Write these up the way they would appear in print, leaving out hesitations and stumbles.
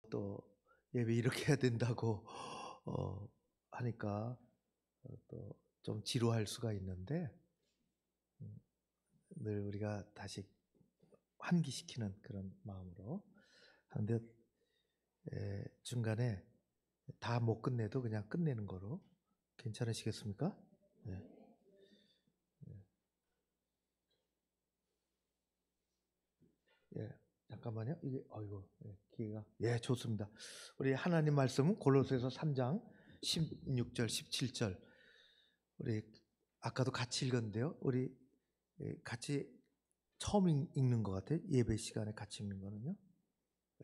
또 예배 이렇게 해야 된다고 하니까 또 좀 지루할 수가 있는데 늘 우리가 다시 환기시키는 그런 마음으로 하는데 중간에 다 못 끝내도 그냥 끝내는 거로 괜찮으시겠습니까? 네. 예, 잠깐만요. 이게 기회가 좋습니다. 우리 하나님 말씀은 골로새서 3장 16절 17절 우리 아까도 같이 읽었는데요. 우리 같이 처음 읽는 것 같아요. 예배 시간에 같이 읽는 거는요.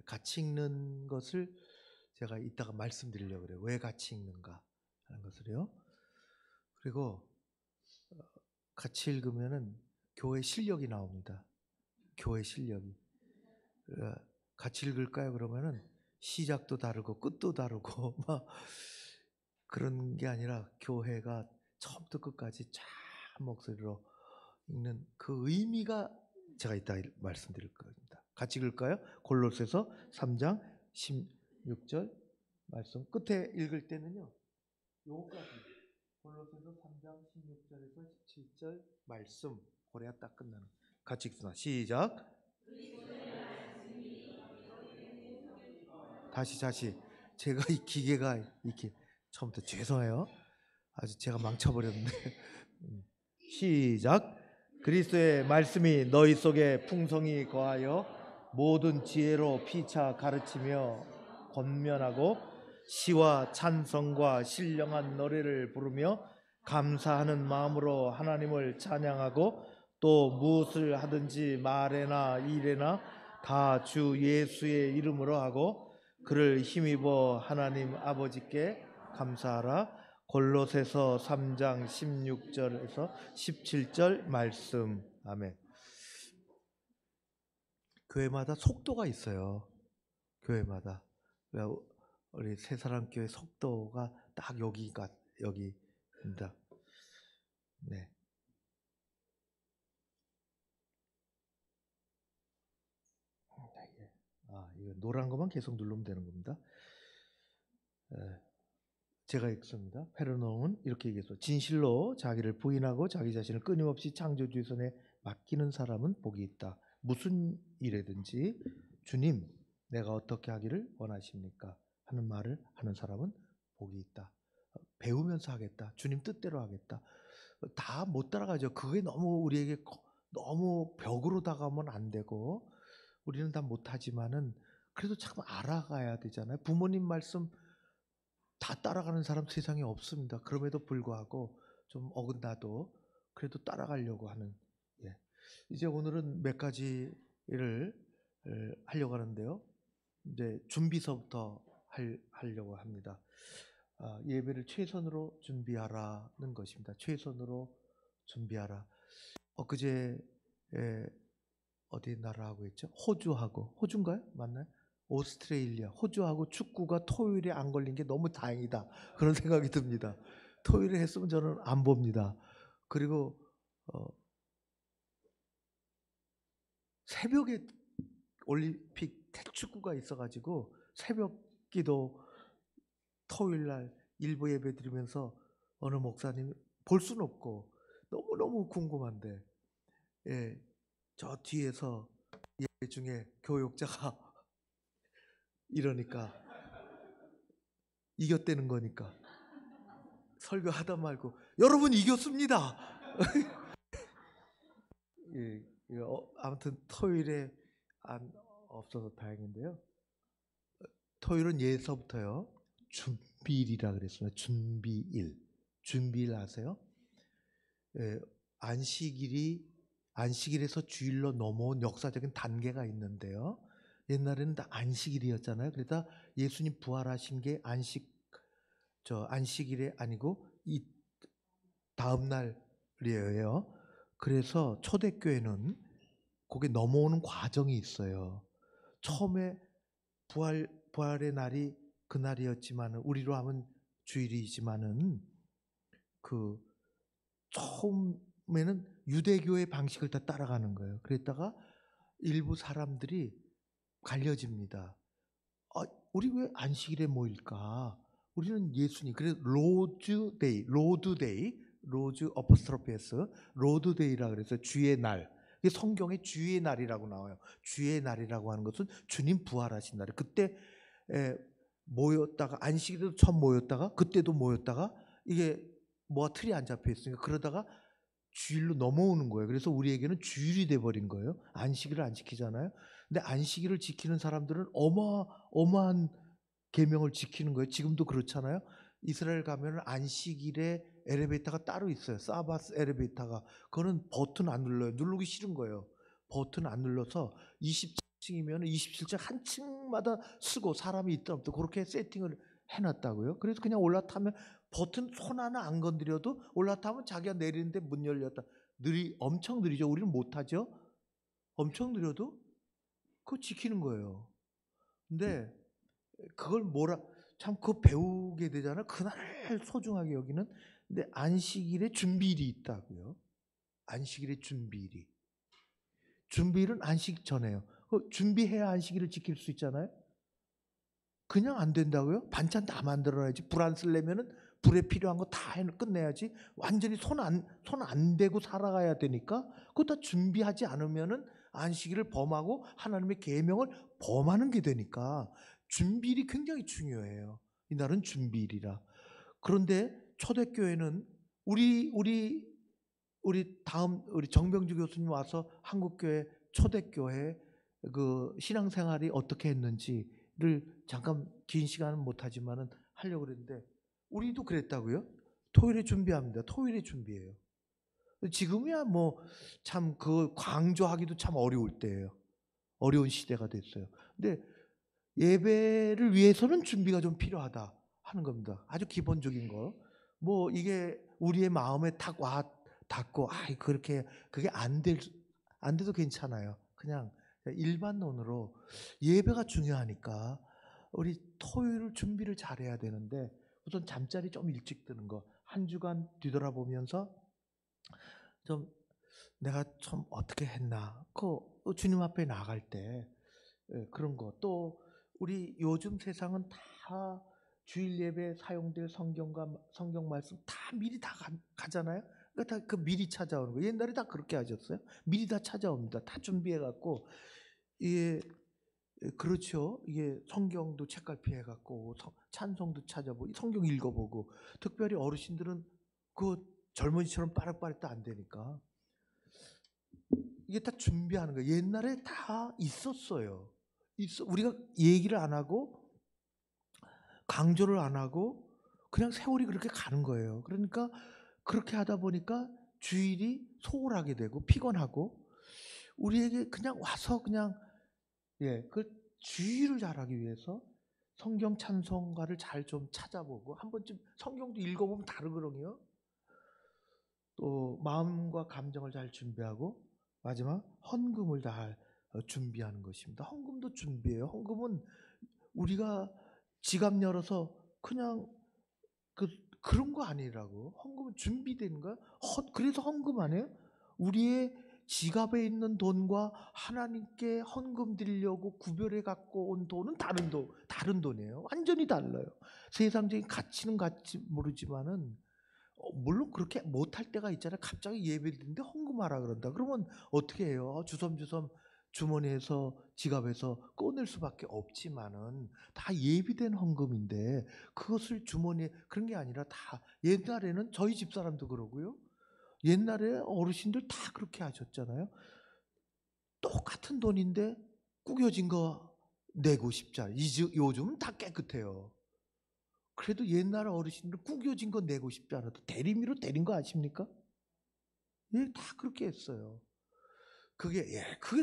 같이 읽는 것을 제가 이따가 말씀드리려고 그래요. 왜 같이 읽는가 하는 것을요. 그리고 같이 읽으면은 교회 실력이 나옵니다. 교회 실력이. 같이 읽을까요? 그러면은 시작도 다르고 끝도 다르고 막 그런 게 아니라 교회가 처음부터 끝까지 쫙 목소리로 읽는 그 의미가 제가 이따 말씀드릴 겁니다. 같이 읽을까요? 골로새서 3장 16절 말씀 끝에 읽을 때는요. 요거까지 골로새서 3장 16절에서 17절 말씀 고래야 딱 끝나는 같이 읽습니다. 시작. 다시 제가 이 기계가 이렇게 처음부터 죄송해요. 아주 제가 망쳐버렸는데 시작. 그리스도의 말씀이 너희 속에 풍성히 거하여 모든 지혜로 피차 가르치며 권면하고 시와 찬성과 신령한 노래를 부르며 감사하는 마음으로 하나님을 찬양하고 또 무엇을 하든지 말에나 일에나 다 주 예수의 이름으로 하고 그를 힘입어 하나님 아버지께 감사하라. 골로새서 3장 16절에서 17절 말씀. 아멘. 교회마다 속도가 있어요. 교회마다. 우리 새사랑교회 속도가 딱 여기입니다. 네. 이거 노란 것만 계속 누르면 되는 겁니다. 제가 읽습니다. 페르노는 이렇게 얘기했어요. 진실로 자기를 부인하고 자기 자신을 끊임없이 창조주의 손에 맡기는 사람은 복이 있다. 무슨 일이든지 주님, 내가 어떻게 하기를 원하십니까? 하는 말을 하는 사람은 복이 있다. 배우면서 하겠다. 주님 뜻대로 하겠다. 다 못 따라가죠. 그게 너무 우리에게 너무 벽으로 다가오면 안 되고 우리는 다 못하지만은 그래도 참 알아가야 되잖아요. 부모님 말씀 다 따라가는 사람 세상에 없습니다. 그럼에도 불구하고 좀 어긋나도 그래도 따라가려고 하는. 이제 오늘은 몇 가지를 하려고 하는데요. 이제 준비서부터 하려고 합니다. 예배를 최선으로 준비하라는 것입니다. 최선으로 준비하라. 엊그제 어디 나라하고 했죠? 호주인가요? 맞나요? 오스트레일리아, 호주하고 축구가 토요일에 안 걸린 게 너무 다행이다. 그런 생각이 듭니다. 토요일에 했으면 저는 안 봅니다. 그리고 새벽에 올림픽 태축구가 있어가지고 새벽 기도 토요일 날 일부 예배 드리면서 어느 목사님이 볼 수는 없고 너무너무 궁금한데 저 뒤에서 예배 중에 교육자가 이러니까 이겼다는 거니까 설교하다 말고 여러분 이겼습니다. 아무튼 토요일에 없어서 다행인데요. 토요일은 예서부터요. 준비일이라 그랬습니다. 준비일 아세요? 안식일에서 주일로 넘어온 역사적인 단계가 있는데요. 옛날에는 다 안식일이었잖아요. 그러다 예수님 부활하신 게 안식일이 아니고 이 다음 날이에요. 그래서 초대교회는 거기에 넘어오는 과정이 있어요. 처음에 부활의 날이 그날이었지만 우리로 하면 주일이지만은 그 처음에는 유대교의 방식을 다 따라가는 거예요. 그랬다가 일부 사람들이 갈려집니다. 우리 왜 안식일에 모일까? 우리는 예수님, 그래서 로즈 어퍼스트로피에스 로드데이라 그래서 주의 날. 이게 성경에 주의 날이라고 나와요. 주의 날이라고 하는 것은 주님 부활하신 날. 그때 모였다가 안식일에도 처음 모였다가 그때도 모였다가 이게 뭐가 틀이 안 잡혀 있으니까 그러다가 주일로 넘어오는 거예요. 그래서 우리에게는 주일이 돼 버린 거예요. 안식일을 안 지키잖아요. 근데 안식일을 지키는 사람들은 어마어마한 계명을 지키는 거예요. 지금도 그렇잖아요. 이스라엘 가면은 안식일에 엘리베이터가 따로 있어요. 사바스 엘리베이터가. 그거는 버튼 안 눌러요. 누르기 싫은 거예요. 버튼 안 눌러서 27층이면 27층 한 층마다 쓰고 사람이 있다 없다 그렇게 세팅을 해놨다고요. 그래서 그냥 올라타면 버튼 손 하나 안 건드려도 올라타면 자기가 내리는데 문 열렸다. 엄청 느리죠. 우리는 못하죠. 엄청 느려도 그거 지키는 거예요. 근데 그걸 참 그거 배우게 되잖아요. 그날을 소중하게 여기는. 근데 안식일에 준비일이 있다고요. 안식일에 준비일이. 준비일은 안식 전에요. 준비해야 안식일을 지킬 수 있잖아요. 그냥 안 된다고요? 반찬 다 만들어야지. 불 안 쓰려면은 불에 필요한 거 다 끝내야지. 완전히 손 안 대고 살아가야 되니까 그거 다 준비하지 않으면은 안식일을 범하고 하나님의 계명을 범하는 게 되니까 준비일이 굉장히 중요해요. 이날은 준비일이라. 그런데 초대교회는 우리 정병주 교수님 와서 한국교회 초대교회 그 신앙생활이 어떻게 했는지를 잠깐 긴 시간은 못하지만은 하려고 그랬는데 우리도 그랬다고요? 토요일에 준비합니다. 토요일에 준비해요. 지금이야 뭐 참 그 강조하기도 참 어려울 때예요. 어려운 시대가 됐어요. 근데 예배를 위해서는 준비가 좀 필요하다 하는 겁니다. 아주 기본적인 거. 뭐 이게 우리의 마음에 탁 와 닿고 그렇게 그게 안 돼도 괜찮아요. 그냥 일반론으로 예배가 중요하니까 우리 토요일 준비를 잘해야 되는데 우선 잠자리 좀 일찍 드는 거. 한 주간 뒤돌아보면서 좀 내가 좀 어떻게 했나. 그 주님 앞에 나갈 때 그런 거. 또 우리 요즘 세상은 다 주일 예배에 사용될 성경과 성경 말씀 다 미리 다 가잖아요. 그러니까 다 그 미리 찾아오는 거. 옛날에 다 그렇게 하셨어요. 미리 다 찾아옵니다. 다 준비해 갖고 이게 그렇죠. 이게 성경도 책갈피 해 갖고 찬송도 찾아보고 성경 읽어보고 특별히 어르신들은 그 젊은이처럼 빠릇빠릇도 안 되니까 이게 다 준비하는 거예요. 옛날에 다 있었어요. 우리가 얘기를 안 하고 강조를 안 하고 그냥 세월이 그렇게 가는 거예요. 그러니까 그렇게 하다 보니까 주일이 소홀하게 되고 피곤하고 우리에게 그냥 와서 그냥 그 주일을 잘하기 위해서 성경 찬송가를 잘 좀 찾아보고 한 번쯤 성경도 읽어보면 다르거든요. 또 마음과 감정을 잘 준비하고 마지막 헌금을 잘 준비하는 것입니다. 헌금도 준비해요. 헌금은 우리가 지갑 열어서 그냥 그런 거 아니라고. 헌금은 준비된 거야. 그래서 헌금 안 해요? 우리의 지갑에 있는 돈과 하나님께 헌금 드리려고 구별해 갖고 온 돈은 다른 돈이에요. 완전히 달라요. 세상적인 가치는 같이 모르지만은 물론 그렇게 못할 때가 있잖아요. 갑자기 예배 드리는데 헌금하라 그런다. 그러면 어떻게 해요? 주섬주섬 주머니에서 지갑에서 꺼낼 수밖에 없지만은 다 예비된 헌금인데 그것을 주머니에 그런 게 아니라 다 옛날에는 저희 집사람도 그러고요. 옛날에 어르신들 다 그렇게 하셨잖아요. 똑같은 돈인데 구겨진 거 내고 싶지 않아요. 요즘은 다 깨끗해요. 그래도 옛날 어르신들은 구겨진 거 내고 싶지 않아도 대리미로 때린 거 아십니까? 예, 다 그렇게 했어요. 그게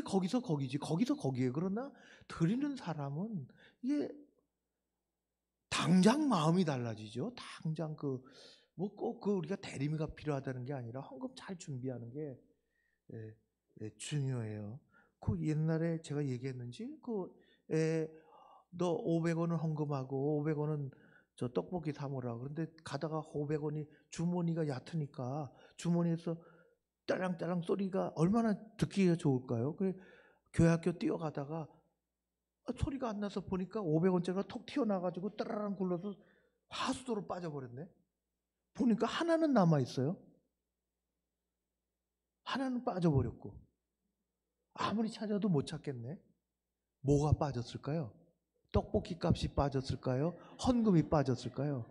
거기서 거기지. 거기서 거기에. 그러나 드리는 사람은 이게 당장 마음이 달라지죠. 당장 뭐 꼭 우리가 대리미가 필요하다는 게 아니라 헌금 잘 준비하는 게 중요해요. 그 옛날에 제가 얘기했는지 너 500원은 헌금하고 500원은 저 떡볶이 사 먹으라. 그런데 가다가 500원이 주머니가 얕으니까 주머니에서 딸랑딸랑 소리가 얼마나 듣기가 좋을까요? 그래 교회 학교 뛰어가다가 소리가 안 나서 보니까 500원짜리가 톡 튀어나와가지고 따라랑 굴러서 하수도로 빠져버렸네. 보니까 하나는 남아있어요. 하나는 빠져버렸고 아무리 찾아도 못 찾겠네. 뭐가 빠졌을까요? 떡볶이 값이 빠졌을까요? 헌금이 빠졌을까요?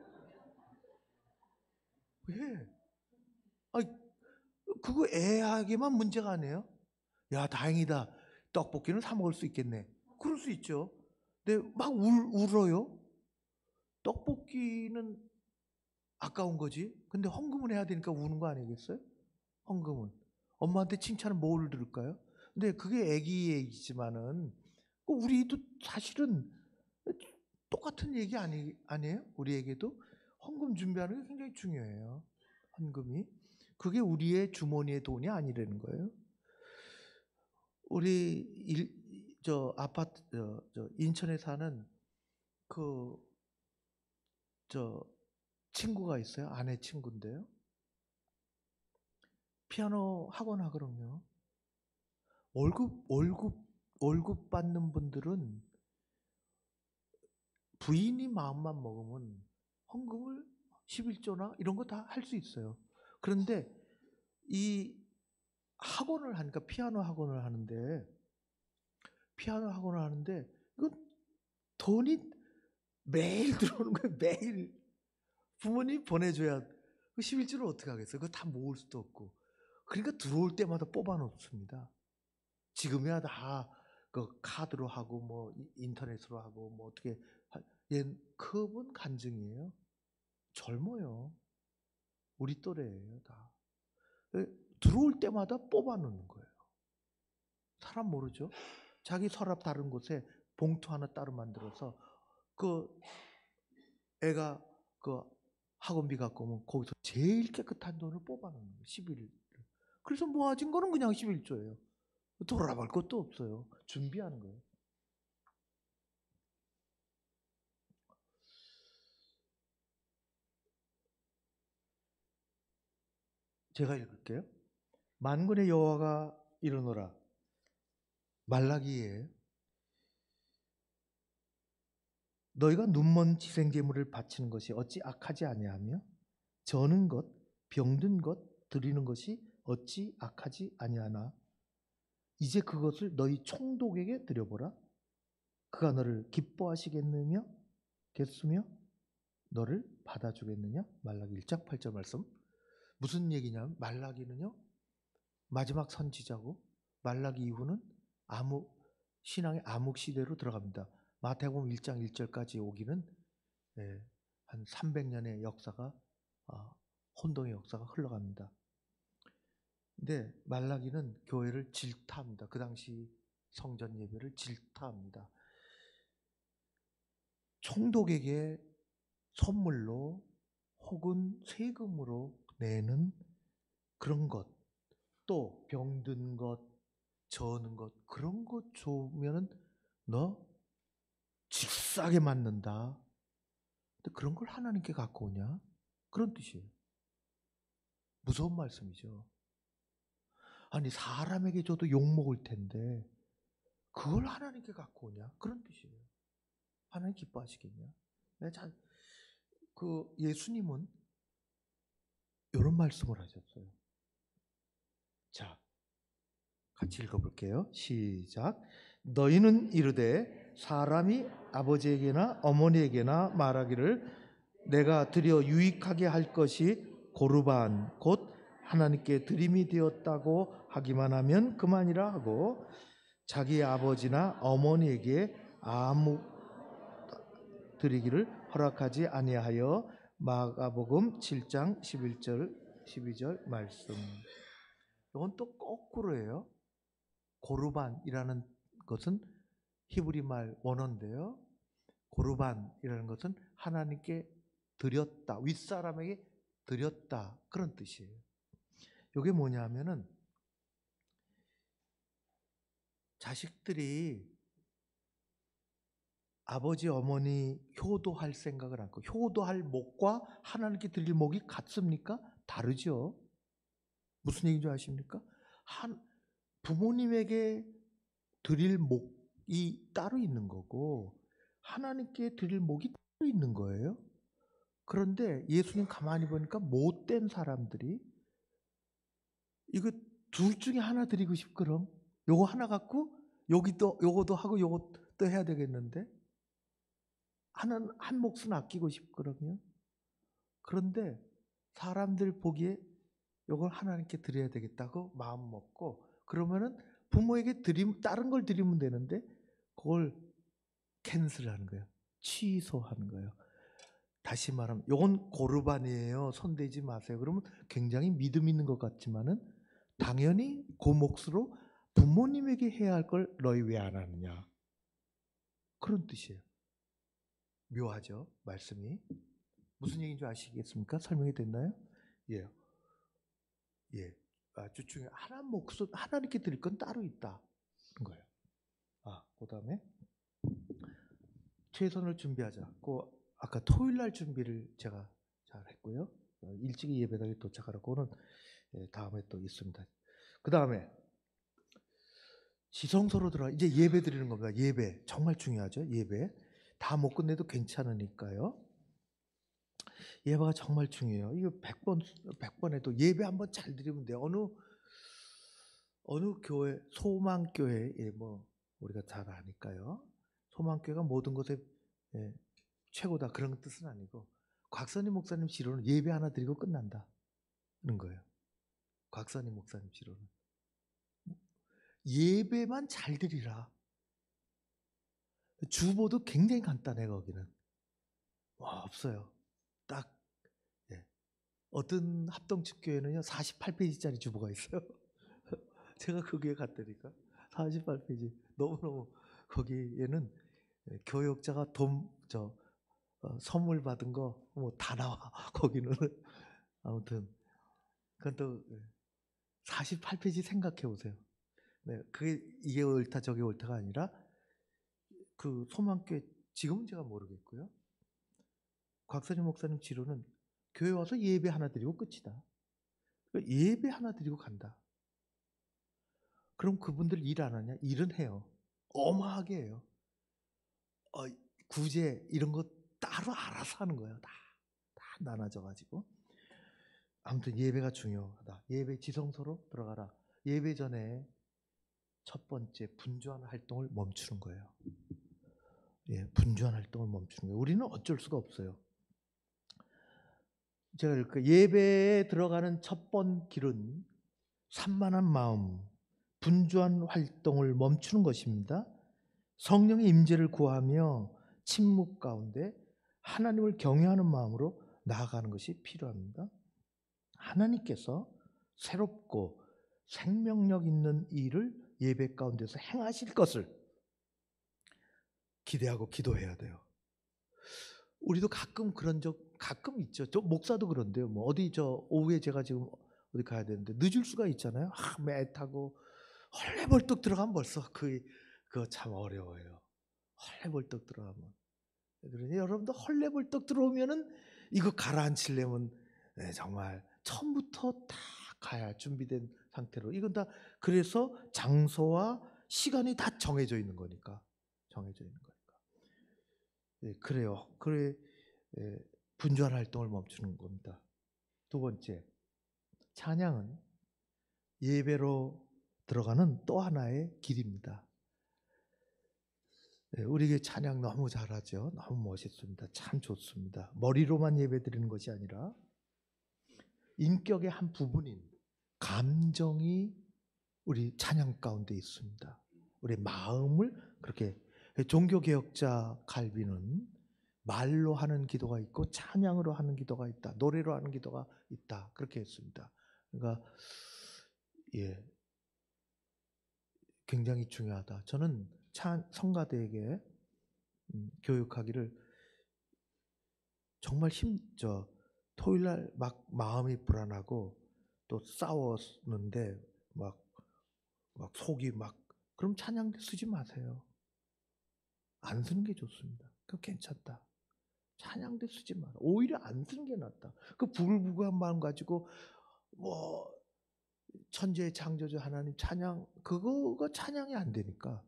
예. 아니, 그거 애하게만 문제가 아니에요. 야, 다행이다. 떡볶이는 사 먹을 수 있겠네. 그럴 수 있죠. 근데 막 울어요. 떡볶이는 아까운 거지. 근데 헌금을 해야 되니까 우는 거 아니겠어요? 헌금은. 엄마한테 칭찬은 뭘 들을까요? 근데 그게 애기 얘기지만은 우리도 사실은 똑같은 얘기 아니에요? 우리에게도 헌금 준비하는 게 굉장히 중요해요. 헌금이. 그게 우리의 주머니의 돈이 아니라는 거예요. 우리 저 아파트 저 인천에 사는 그 저 친구가 있어요. 아내 친구인데요. 피아노 학원 하거든요. 월급 받는 분들은 부인이 마음만 먹으면 헌금을 11조나 이런 거 다 할 수 있어요. 그런데 이 학원을 하니까 피아노 학원을 하는데 이건 돈이 매일 들어오는 거예요. 매일. 부모님 보내줘야 그 11조를 어떻게 하겠어요? 그거 다 모을 수도 없고. 그러니까 들어올 때마다 뽑아 놓습니다. 지금이야 다 그 카드로 하고 뭐 인터넷으로 하고 뭐 어떻게 그분 간증이에요. 젊어요. 우리 또래예요 다. 들어올 때마다 뽑아 놓는 거예요. 사람 모르죠? 자기 서랍 다른 곳에 봉투 하나 따로 만들어서 그 애가 그 학원비 갖고 오면 거기서 제일 깨끗한 돈을 뽑아 놓는 거예요. 11일. 그래서 모아진 거는 그냥 11조예요. 돌아볼 것도 없어요. 준비하는 거예요. 제가 읽을게요. 만군의 여호와가 이르노라. 말라기에 너희가 눈먼 지생제물을 바치는 것이 어찌 악하지 아니하며 저는 것, 병든 것 드리는 것이 어찌 악하지 아니하나 이제 그것을 너희 총독에게 드려보라. 그가 너를 기뻐하시겠느냐 겠으며 너를 받아주겠느냐. 말라기 1장 8절 말씀. 무슨 얘기냐면 말라기는요 마지막 선지자고 말라기 이후는 신앙의 암흑 시대로 들어갑니다. 마태복음 1장 1절까지 오기는 한 300년의 역사가 혼동의 역사가 흘러갑니다. 근데 말라기는 교회를 질타합니다. 그 당시 성전 예배를 질타합니다. 총독에게 선물로 혹은 세금으로 내는 그런 것, 또 병든 것, 저는 것, 그런 것 주면은 너 집싸게 맞는다. 근데 그런 걸 하나님께 갖고 오냐? 그런 뜻이에요. 무서운 말씀이죠. 아니 사람에게 줘도 욕먹을 텐데 그걸 하나님께 갖고 오냐? 그런 뜻이에요. 하나님 기뻐하시겠냐? 그 예수님은 이런 말씀을 하셨어요. 자, 같이 읽어볼게요. 시작. 너희는 이르되 사람이 아버지에게나 어머니에게나 말하기를 내가 드려 유익하게 할 것이 고르반 곧 하나님께 드림이 되었다고 하기만 하면 그만이라 하고 자기 아버지나 어머니에게 아무 드리기를 허락하지 아니하여. 마가복음 7장 11절 12절 말씀. 이건 또 거꾸로예요. 고르반이라는 것은 히브리 말 원어인데요. 고르반이라는 것은 하나님께 드렸다, 윗사람에게 드렸다 그런 뜻이에요. 이게 뭐냐면은 자식들이 아버지 어머니 효도할 생각을 않고 효도할 목과 하나님께 드릴 목이 같습니까? 다르죠. 무슨 얘기인지 아십니까? 부모님에게 드릴 목이 따로 있는 거고 하나님께 드릴 목이 따로 있는 거예요. 그런데 예수님 가만히 보니까 못된 사람들이 이거 둘 중에 하나 드리고 싶거든. 요거 하나 갖고 요거도 하고 요것도 해야 되겠는데 하나는 한 몫은 아끼고 싶거든요. 그런데 사람들 보기에 요걸 하나님께 드려야 되겠다고 마음 먹고 그러면은 부모에게 다른 걸 드리면 되는데 그걸 캔슬하는 거예요. 취소하는 거예요. 다시 말하면 요건 고르반이에요. 손대지 마세요. 그러면 굉장히 믿음 있는 것 같지만은 당연히 그 몫으로 부모님에게 해야 할 걸 너희 왜 안 하느냐. 그런 뜻이에요. 묘하죠. 말씀이. 무슨 얘기인지 아시겠습니까? 설명이 됐나요? 예. 예. 아주 중요해. 하나님께 드릴 건 따로 있다. 그런 거예요. 그다음에 최선을 준비하자. 아까 토요일 날 준비를 제가 잘 했고요. 일찍이 예배당에 도착하라고는 다음에 또 있습니다. 그다음에 지성소로 들어가 이제 예배 드리는 겁니다. 예배 정말 중요하죠. 예배 다 못 끝내도 괜찮으니까요. 예배가 정말 중요해요. 이거 100번 해도 예배 한번 잘 드리면 돼요. 어느 교회 소망교회 뭐 우리가 잘 아니까요. 소망교회가 모든 것에 최고다 그런 뜻은 아니고 곽선희 목사님 지로는 예배 하나 드리고 끝난다 그런 거예요. 곽선희 목사님 지로는 예배만 잘 드리라. 주보도 굉장히 간단해 거기는. 없어요. 딱 어떤 합동측교회는요 48페이지짜리 주보가 있어요. 제가 그 교회 갔다니까 48페이지 너무너무 거기에는 교역자가 선물 받은 거 뭐 다 나와 거기는. 아무튼 그건 또 48페이지 생각해 보세요. 네, 그게 이게 옳다 저게 옳다가 아니라 그 소망교회 지금은 제가 모르겠고요. 곽선희 목사님 지로는 교회 와서 예배 하나 드리고 끝이다. 예배 하나 드리고 간다. 그럼 그분들 일 안 하냐? 일은 해요. 어마하게 해요. 구제 이런 거 따로 알아서 하는 거예요. 다 나눠져가지고. 아무튼 예배가 중요하다. 예배 지성소로 들어가라. 예배 전에 첫 번째 분주한 활동을 멈추는 거예요. 분주한 활동을 멈추는 거예요. 우리는 어쩔 수가 없어요. 제가 예배에 들어가는 첫 번 길은 산만한 마음, 분주한 활동을 멈추는 것입니다. 성령의 임재를 구하며 침묵 가운데 하나님을 경외하는 마음으로 나아가는 것이 필요합니다. 하나님께서 새롭고 생명력 있는 일을 예배 가운데서 행하실 것을 기대하고 기도해야 돼요. 우리도 가끔 그런 적 가끔 있죠. 저 목사도 그런데요. 뭐 어디 오후에 제가 지금 어디 가야 되는데 늦을 수가 있잖아요. 매타고 헐레벌떡 들어가면 벌써 그거 참 어려워요. 헐레벌떡 들어가면. 그러니 여러분도 헐레벌떡 들어오면은 이거 가라앉히려면 정말 처음부터 다 가야 준비된 상태로 이건 다 그래서 장소와 시간이 다 정해져 있는 거니까 그래요. 그래 분주한 활동을 멈추는 겁니다. 두 번째 찬양은 예배로 들어가는 또 하나의 길입니다. 우리에게 찬양 너무 잘하죠. 너무 멋있습니다. 참 좋습니다. 머리로만 예배 드리는 것이 아니라 인격의 한 부분인 감정이 우리 찬양 가운데 있습니다. 우리 마음을 그렇게 종교개혁자 칼빈은 말로 하는 기도가 있고 찬양으로 하는 기도가 있다. 노래로 하는 기도가 있다. 그렇게 했습니다. 그러니까 굉장히 중요하다. 저는 성가대에게 교육하기를 정말 토요일날 막 마음이 불안하고 또 싸웠는데 막 속이 그럼 찬양대 쓰지 마세요. 안 쓰는 게 좋습니다. 그거 괜찮다. 찬양대 쓰지 마라. 오히려 안 쓰는 게 낫다. 그 부글부글한 마음 가지고 뭐 천지의 창조주 하나님 찬양 그거가 찬양이 안 되니까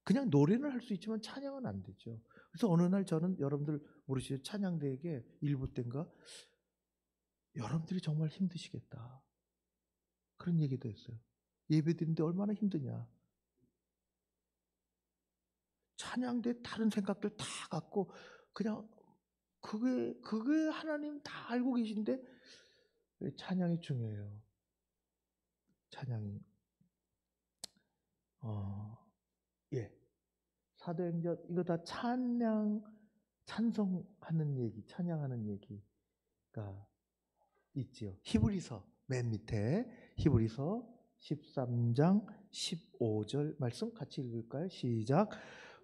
그냥 노래는 할 수 있지만 찬양은 안 되죠. 그래서 어느 날 저는 여러분들 모르시죠? 찬양대회에 일부 때인가 여러분들이 정말 힘드시겠다. 그런 얘기도 했어요. 예배 드리는데 얼마나 힘드냐. 찬양대 다른 생각들 다 갖고 그냥 그게 하나님 다 알고 계신데 찬양이 중요해요. 찬양이. 예. 사도행전 이거 다 찬송하는 얘기, 찬양하는 얘기가 있지요. 히브리서 맨 밑에 히브리서 13장 15절 말씀 같이 읽을까요? 시작.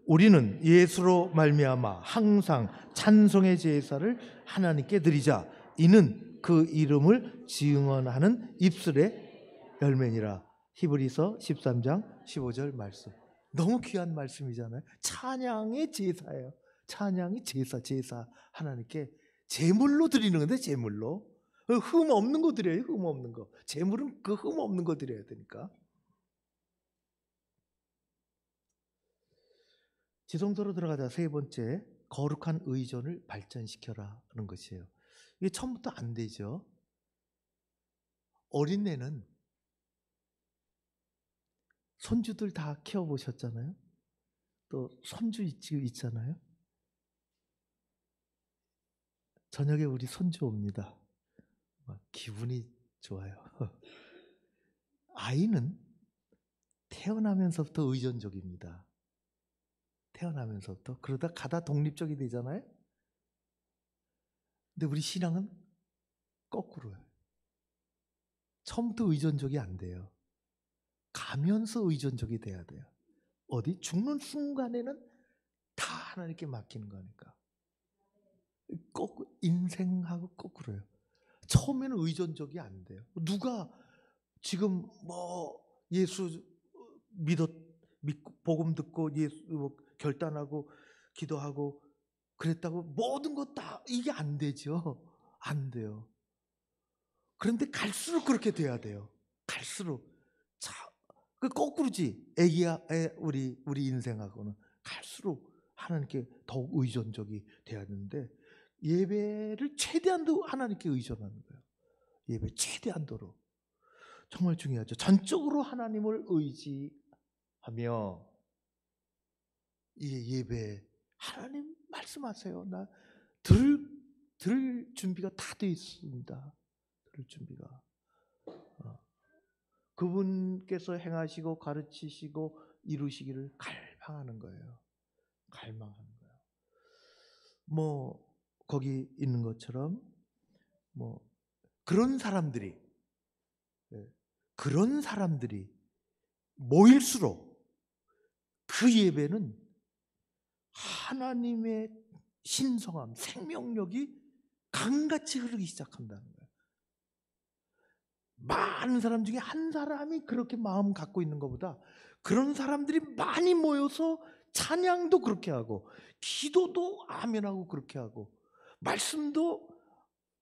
우리는 예수로 말미암아 항상 찬송의 제사를 하나님께 드리자. 이는 그 이름을 증언하는 입술의 열매니라. 히브리서 13장 15절 말씀. 너무 귀한 말씀이잖아요. 찬양의 제사예요. 찬양이 제사 하나님께 제물로 드리는 건데 제물로. 흠 없는 거 드려요. 흠 없는 거. 제물은 그 흠 없는 거 드려야 되니까. 지성소로 들어가자. 세 번째, 거룩한 의존을 발전시켜라는 것이에요. 이게 처음부터 안 되죠. 어린애는 손주들 다 키워보셨잖아요. 또 손주 있잖아요. 저녁에 우리 손주 옵니다. 막 기분이 좋아요. 아이는 태어나면서부터 의존적입니다. 태어나면서부터. 그러다 가다 독립적이 되잖아요. 근데 우리 신앙은 거꾸로요. 처음부터 의존적이 안 돼요. 가면서 의존적이 돼야 돼요. 어디? 죽는 순간에는 다 하나님께 맡기는 거니까. 인생하고 거꾸로요. 처음에는 의존적이 안 돼요. 누가 지금 뭐 예수 믿고 복음 듣고 예수 결단하고 기도하고 그랬다고 모든 것 다 이게 안 되죠. 안 돼요. 그런데 갈수록 그렇게 돼야 돼요. 갈수록. 그 거꾸로지. 우리 인생하고는 갈수록 하나님께 더욱 의존적이 돼야 되는데 예배를 최대한도 하나님께 의존하는 거예요. 예배 최대한도로. 정말 중요하죠. 전적으로 하나님을 의지하며 이 예배 하나님 말씀하세요. 나 들을 준비가 다 돼 있습니다. 들을 준비가. 그분께서 행하시고 가르치시고 이루시기를 갈망하는 거예요. 갈망하는 거예요. 뭐 거기 있는 것처럼 뭐 그런 사람들이 모일수록 그 예배는 하나님의 신성함, 생명력이 강같이 흐르기 시작한다는 거예요. 많은 사람 중에 한 사람이 그렇게 마음 갖고 있는 것보다 그런 사람들이 많이 모여서 찬양도 그렇게 하고 기도도 아멘하고 그렇게 하고 말씀도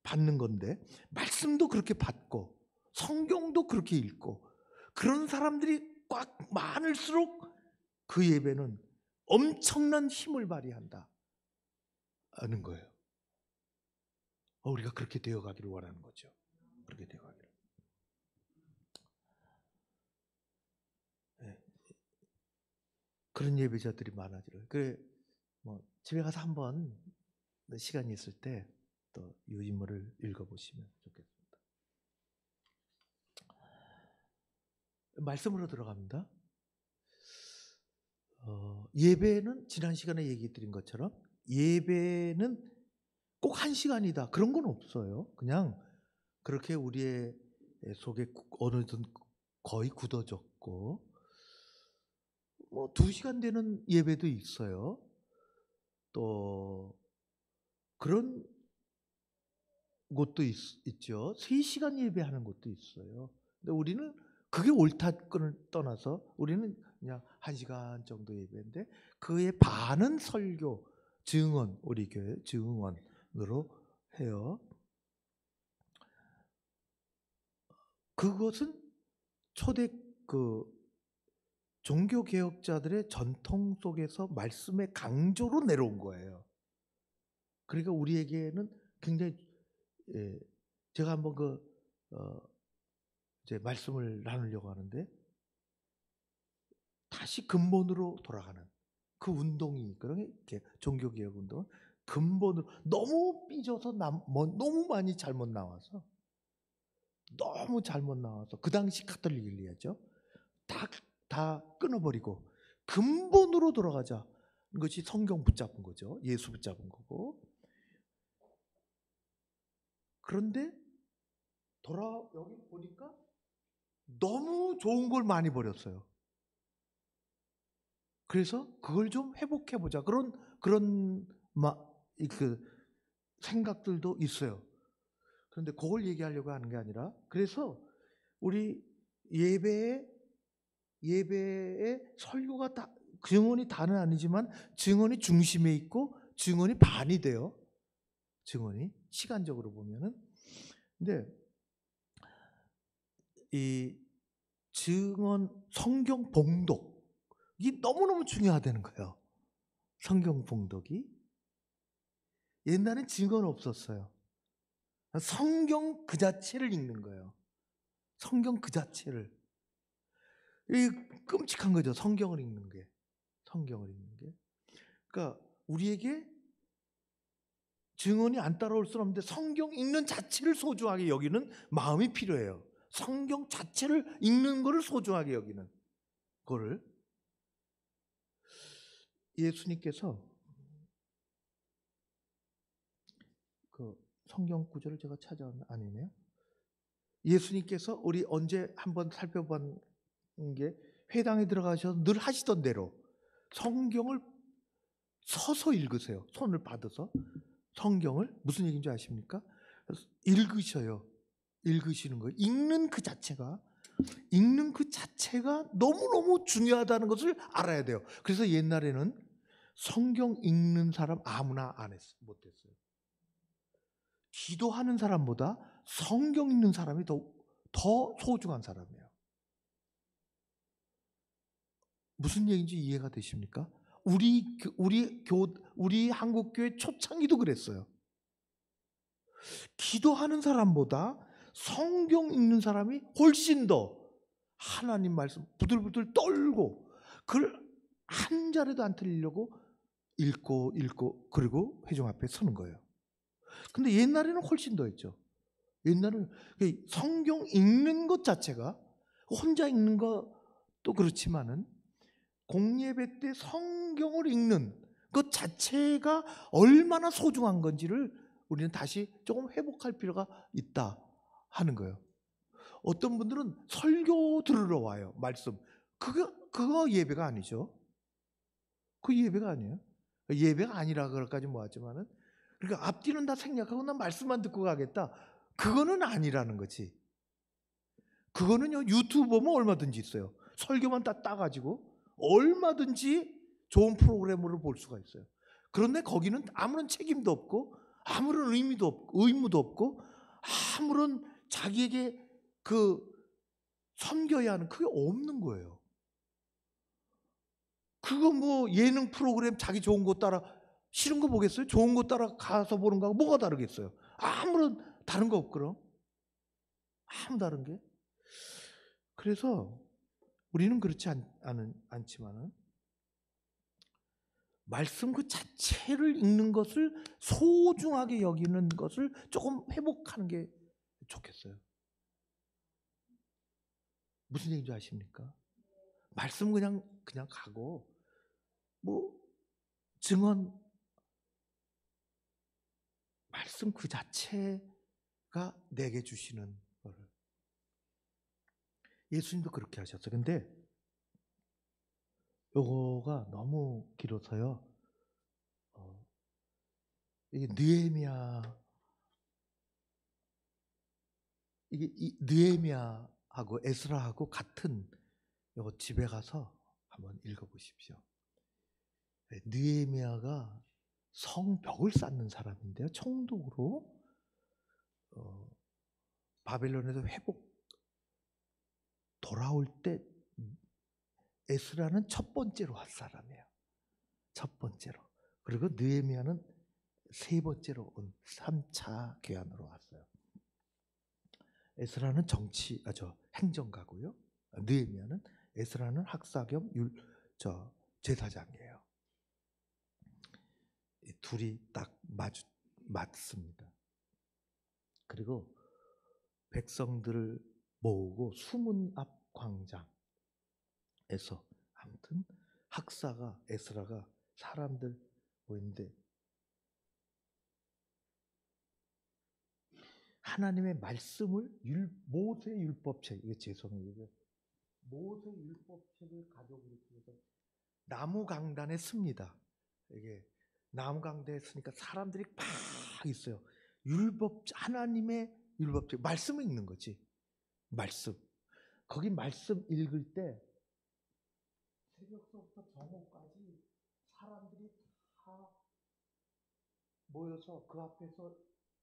받는 건데 말씀도 그렇게 받고 성경도 그렇게 읽고 그런 사람들이 꽉 많을수록 그 예배는 엄청난 힘을 발휘한다 하는 거예요. 우리가 그렇게 되어가기를 원하는 거죠. 그렇게 되어가기를. 네. 그런 예배자들이 많아져요. 그래 뭐 집에 가서 한번 시간이 있을 때 또 이 인물을 읽어보시면 좋겠습니다. 말씀으로 들어갑니다. 예배는 지난 시간에 얘기 드린 것처럼 예배는 꼭 1시간이다 그런 건 없어요. 그냥 그렇게 우리의 속에 어느든 거의 굳어졌고 뭐 2시간 되는 예배도 있어요. 또 그런 곳도 있죠. 3시간 예배하는 곳도 있어요. 근데 우리는 그게 옳다를 떠나서 우리는 그냥 1시간 정도 예배인데 그의 반은 설교, 증언, 우리 교회 증언으로 해요. 그것은 초대 종교 개혁자들의 전통 속에서 말씀의 강조로 내려온 거예요. 그러니까 우리에게는 굉장히 제가 한번 이제 말씀을 나누려고 하는데 다시 근본으로 돌아가는 그 운동이 그렇게 종교 개혁 운동 근본으로 너무 삐져서 너무 많이 잘못 나와서 그 당시 카톨릭 일리였죠. 다 끊어버리고 근본으로 돌아가자. 이것이 성경 붙잡은 거죠. 예수 붙잡은 거고. 그런데 여기 보니까 너무 좋은 걸 많이 버렸어요. 그래서 그걸 좀 회복해 보자. 그런 생각들도 있어요. 그런데 그걸 얘기하려고 하는 게 아니라 그래서 우리 예배의 설교가 다 증언이 다는 아니지만 증언이 중심에 있고 증언이 반이 돼요. 증언이 시간적으로 보면은. 근데 이 증언 성경 봉독이 너무너무 중요하다는 거예요. 성경 봉독이 옛날엔 증언 없었어요. 성경 그 자체를 읽는 거예요. 성경 그 자체를. 이 끔찍한 거죠. 성경을 읽는 게. 그러니까 우리에게 증언이 안 따라올 수는 없는데 성경 읽는 자체를 소중하게 여기는 마음이 필요해요. 성경 자체를 읽는 것을 소중하게 여기는 거를. 예수님께서 그 성경 구절을 제가 아니네요. 예수님께서 우리 언제 한번 살펴본 게 회당에 들어가셔서 늘 하시던 대로 성경을 서서 읽으세요. 손을 받아서 성경을 무슨 얘기인지 아십니까? 읽으셔요. 읽으시는 거예요. 읽는 그 자체가 너무너무 중요하다는 것을 알아야 돼요. 그래서 옛날에는 성경 읽는 사람 아무나 못했어요. 기도하는 사람보다 성경 읽는 사람이 더 소중한 사람이에요. 무슨 얘기인지 이해가 되십니까? 우리 한국교회 초창기도 그랬어요. 기도하는 사람보다 성경 읽는 사람이 훨씬 더 하나님 말씀 부들부들 떨고 그걸 한 자리도 안 틀리려고 읽고 그리고 회중 앞에 서는 거예요. 근데 옛날에는 훨씬 더 했죠. 옛날에는 성경 읽는 것 자체가 혼자 읽는 것도 그렇지만은 공예배 때 성경을 읽는 것 자체가 얼마나 소중한 건지를 우리는 다시 조금 회복할 필요가 있다 하는 거예요. 어떤 분들은 설교 들으러 와요. 말씀. 그거 예배가 아니죠. 그 예배가 아니에요. 예배가 아니라 그럴까지 뭐하지만은 그러니까 앞뒤는 다 생략하고 난 말씀만 듣고 가겠다. 그거는 아니라는 거지. 그거는요 유튜브 보면 얼마든지 있어요. 설교만 딱 따가지고 얼마든지 좋은 프로그램으로 볼 수가 있어요. 그런데 거기는 아무런 책임도 없고 아무런 의무도 없고 아무런 자기에게 섬겨야 하는 그게 없는 거예요. 그거 뭐 예능 프로그램 자기 좋은 거 따라 싫은 거 보겠어요? 좋은 거 따라 가서 보는 거하고 뭐가 다르겠어요? 아무런 다른 거 없거든. 아무 다른 게. 그래서 우리는 그렇지 않지만은 말씀 그 자체를 읽는 것을 소중하게 여기는 것을 조금 회복하는 게 좋겠어요. 무슨 얘기인지 아십니까? 말씀 그냥 가고 뭐 증언 말씀 그 자체가 내게 주시는 거를 예수님도 그렇게 하셨어요. 근데 요거가 너무 길어서요. 이게 느헤미야하고 에스라하고 같은 요거 집에 가서 한번 읽어보십시오. 느헤미야가 성벽을 쌓는 사람인데요. 총독으로 바벨론에서 돌아올 때 에스라는 첫 번째로 한 사람이에요. 첫 번째로. 그리고 느헤미야는 세 번째로 온 3차 귀환으로 왔어요. 에스라는 행정가고요. 느헤미야는 에스라는 학사 겸 제사장이에요. 둘이 딱 맞습니다. 그리고 백성들을 모으고 수문 앞 광장에서 아무튼 에스라가 사람들 모이는데 하나님의 말씀을 모세 율법책, 이게 죄송해요. 모세 율법책을 가져오기 위해서 나무 강단에 씁니다. 이게 나무 강단에 쓰니까 사람들이 막 있어요. 하나님의 율법책, 말씀을 읽는 거지. 말씀. 거기 말씀 읽을 때 새벽서부터 정오까지 사람들이 다 모여서 그 앞에서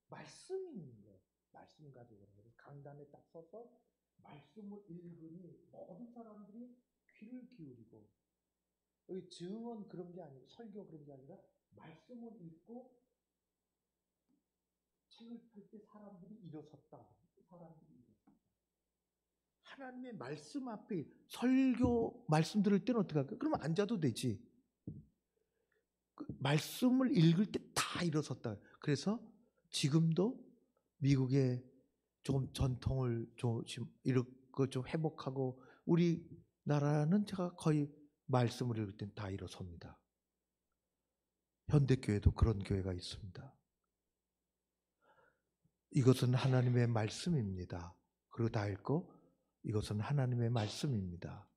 말씀이 있는 거예요. 말씀 가지고 강단에 딱 서서 말씀을 읽으니 모든 사람들이 귀를 기울이고, 여기 증언 그런 게 아니고 설교 그런 게 아니라 말씀을 읽고 책을 펼 때 사람들이 일어섰다. 하나님의 말씀 앞에 설교 말씀 들을 때는 어떻게 할까? 그러면 앉아도 되지. 말씀을 읽을 때 다 일어섰다. 그래서 지금도 미국의 조금 전통을 좀 회복하고, 우리나라는 제가 거의 말씀을 읽을 땐 다 일어섭니다. 현대교회도 그런 교회가 있습니다. 이것은 하나님의 말씀입니다. 그리고 다 읽고 이것은 하나님의 말씀입니다.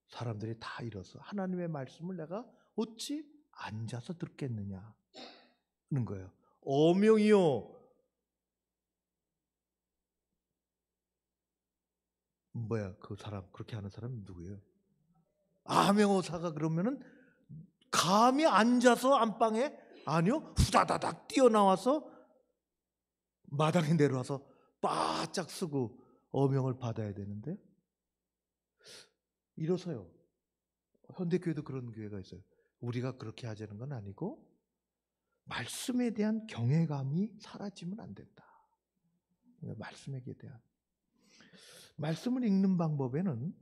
사람들이 다 일어서 하나님의 말씀을 내가 어찌 앉아서 듣겠느냐 하는 거예요. 어명이요. 그 사람, 그렇게 하는 사람이 누구예요? 암행어사가 그러면은 감히 앉아서 안방에, 아니요, 후다다닥 뛰어나와서 마당에 내려와서 바짝 쓰고 어명을 받아야 되는데 일어서요. 현대교회도 그런 교회가 있어요. 우리가 그렇게 하자는 건 아니고 말씀에 대한 경외감이 사라지면 안 된다. 말씀에 대한 말씀을 읽는 방법에는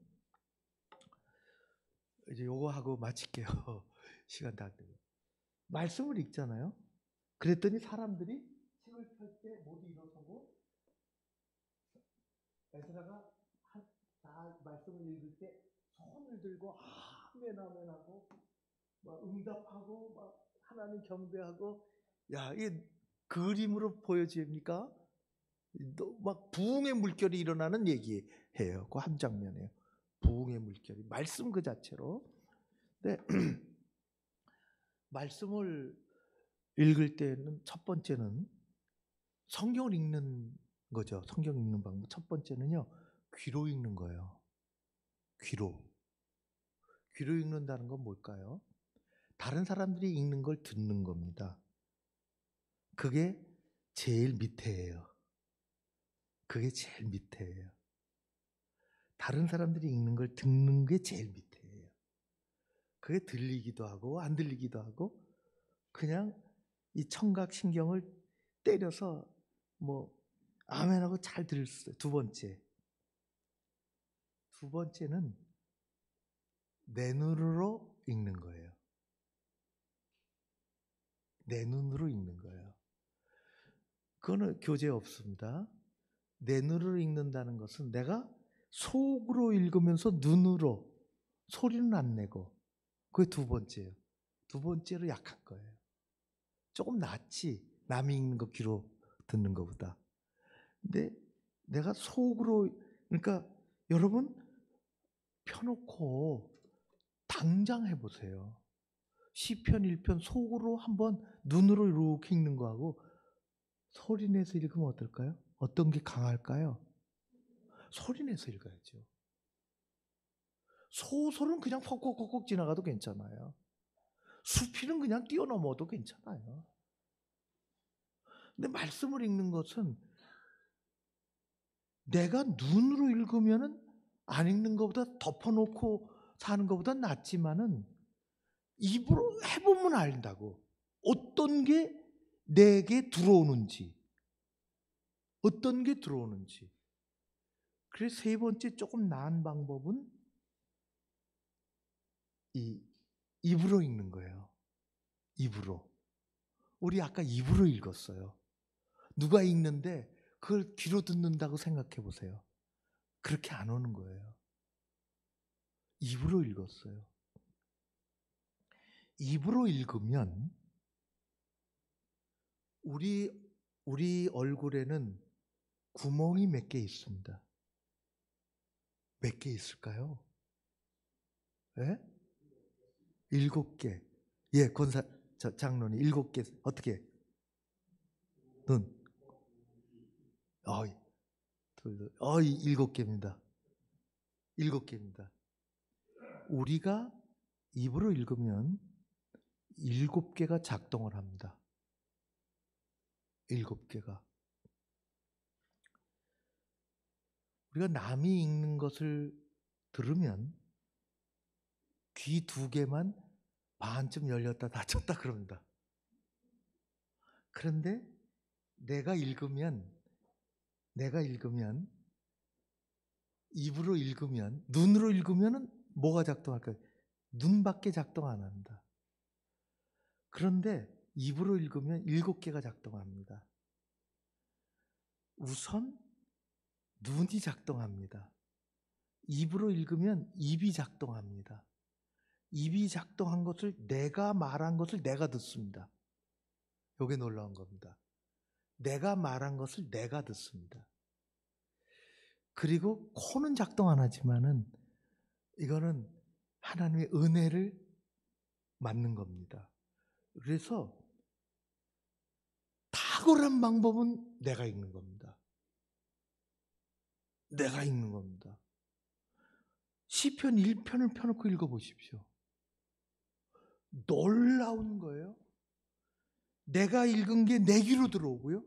이제 요거 하고 마칠게요. 시간 다 되고. 말씀을 읽잖아요. 그랬더니 사람들이 책을 펼 때 모두 일어서고, 에스라가 다 말씀을 읽을 때 손을 들고 아멘 하고 막 응답하고 막 하나님 경배하고, 야, 이게 그림으로 보여집니까? 막 부흥의 물결이 일어나는 얘기예요. 그 한 장면이에요. 부흥의 물결이 말씀 그 자체로. 근데 말씀을 읽을 때는 첫 번째는 성경을 읽는 거죠. 성경 읽는 방법. 첫 번째는요, 귀로 읽는 거예요. 귀로 읽는다는 건 뭘까요? 다른 사람들이 읽는 걸 듣는 겁니다. 그게 제일 밑에예요. 그게 제일 밑에예요. 다른 사람들이 읽는 걸 듣는 게 제일 밑에예요. 그게 들리기도 하고 안 들리기도 하고, 그냥 이 청각 신경을 때려서 뭐 아멘하고 잘 들을 수 있어요. 두 번째는 내 눈으로 읽는 거예요. 내 눈으로 읽는 거예요. 그거는 교재 없습니다. 내 눈으로 읽는다는 것은 내가 속으로 읽으면서 눈으로, 소리는 안 내고, 그게 두 번째예요. 두 번째로 약한 거예요. 조금 낫지, 남이 읽는 거 귀로 듣는 것보다. 근데 내가 속으로, 그러니까 여러분 펴놓고 당장 해보세요. 시편 1편 속으로 한번 눈으로 이렇게 읽는 거하고 소리내서 읽으면 어떨까요? 어떤 게 강할까요? 소리내서 읽어야죠. 소설은 그냥 퍽퍽퍽 지나가도 괜찮아요. 수필은 그냥 뛰어넘어도 괜찮아요. 근데 말씀을 읽는 것은 내가 눈으로 읽으면은 안 읽는 것보다 덮어놓고 사는 것보다 낫지만은 입으로 해보면 안다고. 어떤 게 내게 들어오는지. 어떤 게 들어오는지. 그래서 세 번째 조금 나은 방법은 이 입으로 읽는 거예요. 입으로. 우리 아까 입으로 읽었어요. 누가 읽는데 그걸 귀로 듣는다고 생각해 보세요. 그렇게 안 오는 거예요. 입으로 읽었어요. 입으로 읽으면 우리 얼굴에는 구멍이 몇 개 있습니다. 몇 개 있을까요? 예? 7개. 예, 장로님 7개. 어떻게? 눈. 7개입니다. 7개입니다. 우리가 입으로 읽으면 7개가 작동을 합니다. 7개가. 우리가 남이 읽는 것을 들으면 귀 2개만 반쯤 열렸다 닫혔다 그럽니다. 그런데 내가 읽으면 입으로 읽으면, 눈으로 읽으면 뭐가 작동할까요? 눈밖에 작동 안 합니다. 그런데 입으로 읽으면 7개가 작동합니다. 우선 눈이 작동합니다. 입으로 읽으면 입이 작동합니다. 입이 작동한 것을, 내가 말한 것을 내가 듣습니다. 이게 놀라운 겁니다. 내가 말한 것을 내가 듣습니다. 그리고 코는 작동 안 하지만은 이거는 하나님의 은혜를 맞는 겁니다. 그래서 탁월한 방법은 내가 읽는 겁니다. 내가 읽는 겁니다. 시편 1편을 펴놓고 읽어보십시오. 놀라운 거예요. 내가 읽은 게 내 귀로 들어오고요.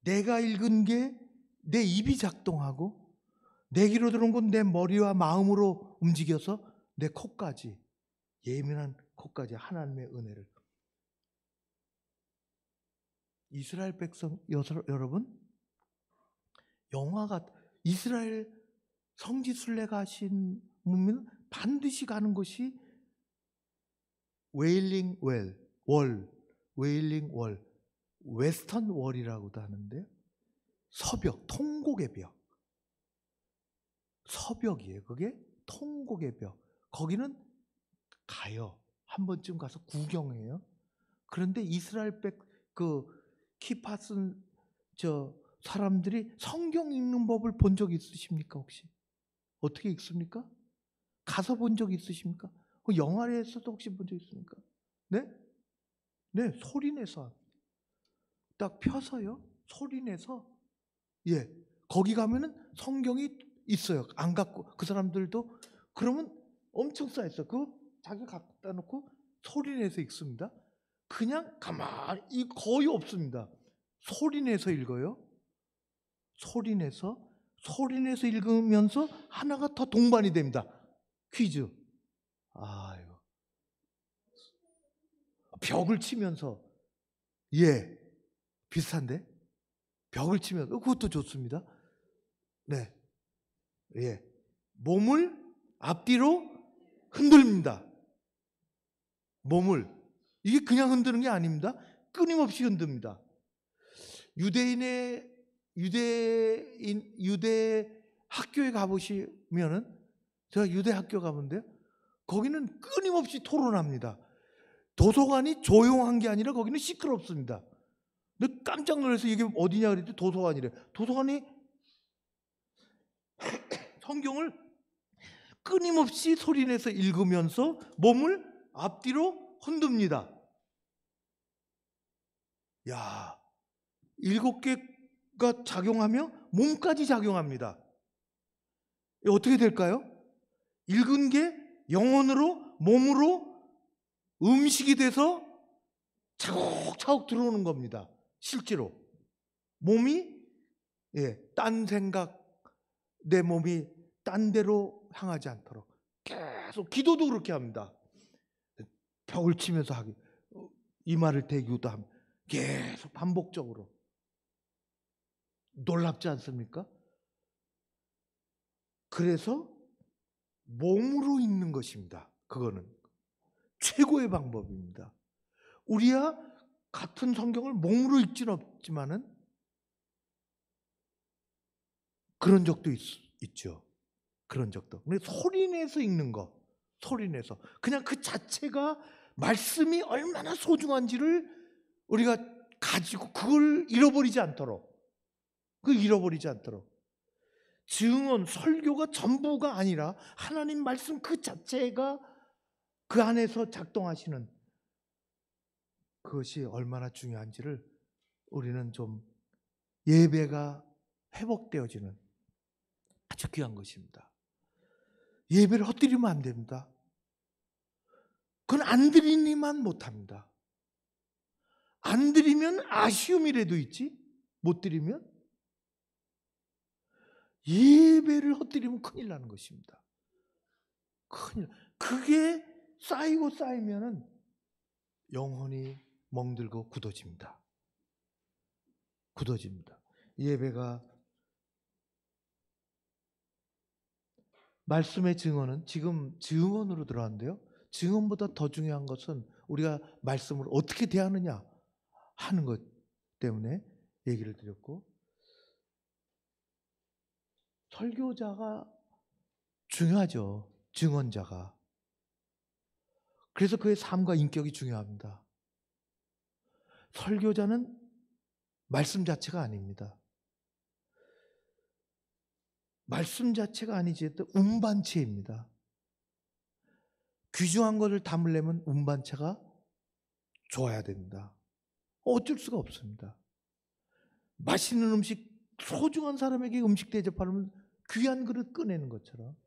내가 읽은 게 내 입이 작동하고, 내 귀로 들어온 건 내 머리와 마음으로 움직여서 내 코까지, 예민한 코까지 하나님의 은혜를. 이스라엘 백성 여러분, 영화가 이스라엘 성지순례 가신 분은 반드시 가는 곳이 웨일링 월, 웨스턴 월이라고도 하는데요. 서벽, 통곡의 벽. 서벽이에요. 그게 통곡의 벽. 거기는 가요. 한 번쯤 가서 구경해요. 그런데 이스라엘 키파 쓴 사람들이 성경 읽는 법을 본 적 있으십니까, 혹시? 어떻게 읽습니까? 가서 본 적 있으십니까? 영화에서도 혹시 본 적 있습니까? 네? 네, 소리내서. 딱 펴서요. 소리내서. 예. 거기 가면은 성경이 있어요. 안 갖고, 그 사람들도. 그러면 엄청 쌓였어요. 자기 갖다 놓고 소리내서 읽습니다. 그냥 가만히, 거의 없습니다. 소리내서 읽어요. 소리내서 읽으면서 하나가 더 동반이 됩니다. 퀴즈. 아유. 벽을 치면서. 예. 비슷한데? 벽을 치면서. 그것도 좋습니다. 네. 예. 몸을 앞뒤로 흔듭니다. 몸을. 이게 그냥 흔드는 게 아닙니다. 끊임없이 흔듭니다. 유대 학교에 가보시면은, 제가 유대 학교 가본데요. 거기는 끊임없이 토론합니다. 도서관이 조용한 게 아니라 거기는 시끄럽습니다. 근데 깜짝 놀라서 이게 어디냐 그랬더니 도서관이래. 도서관이 성경을 끊임없이 소리내서 읽으면서 몸을 앞뒤로 흔듭니다. 야, 7개가 작용하며 몸까지 작용합니다. 어떻게 될까요? 읽은 게 영혼으로, 몸으로 음식이 돼서 차곡차곡 들어오는 겁니다. 실제로 몸이, 딴 생각, 내 몸이 딴 데로 향하지 않도록 계속 기도도 그렇게 합니다. 벽을 치면서 하기, 이마를 대기도 합니다. 계속 반복적으로. 놀랍지 않습니까? 그래서 몸으로 읽는 것입니다. 그거는 최고의 방법입니다. 우리야 같은 성경을 몸으로 읽지는 없지만은 그런 적도 있죠. 그런 적도. 근데 소리내서 읽는 거, 소리내서 그냥 그 자체가 말씀이 얼마나 소중한지를 우리가 가지고 그걸 잃어버리지 않도록, 증언, 설교가 전부가 아니라 하나님 말씀 그 자체가 그 안에서 작동하시는 그것이 얼마나 중요한지를 우리는 좀 예배가 회복되어지는 아주 귀한 것입니다. 예배를 헛드리면 안 됩니다. 그건 안 드리니만 못합니다. 안 드리면 아쉬움이라도 있지, 못 드리면 예배를 헛드리면 큰일 나는 것입니다. 그게 쌓이고 쌓이면은 영혼이 멍들고 굳어집니다. 예배가, 말씀의 증언은 지금 증언으로 들어왔는데요. 증언보다 더 중요한 것은 우리가 말씀을 어떻게 대하느냐 하는 것 때문에 얘기를 드렸고, 설교자가 중요하죠. 증언자가. 그래서 그의 삶과 인격이 중요합니다. 설교자는 말씀 자체가 아닙니다. 말씀 자체가 아니지 운반체입니다. 귀중한 것을 담으려면 운반체가 좋아야 됩니다. 어쩔 수가 없습니다. 맛있는 음식, 소중한 사람에게 음식 대접하려면 귀한 그릇 꺼내는 것처럼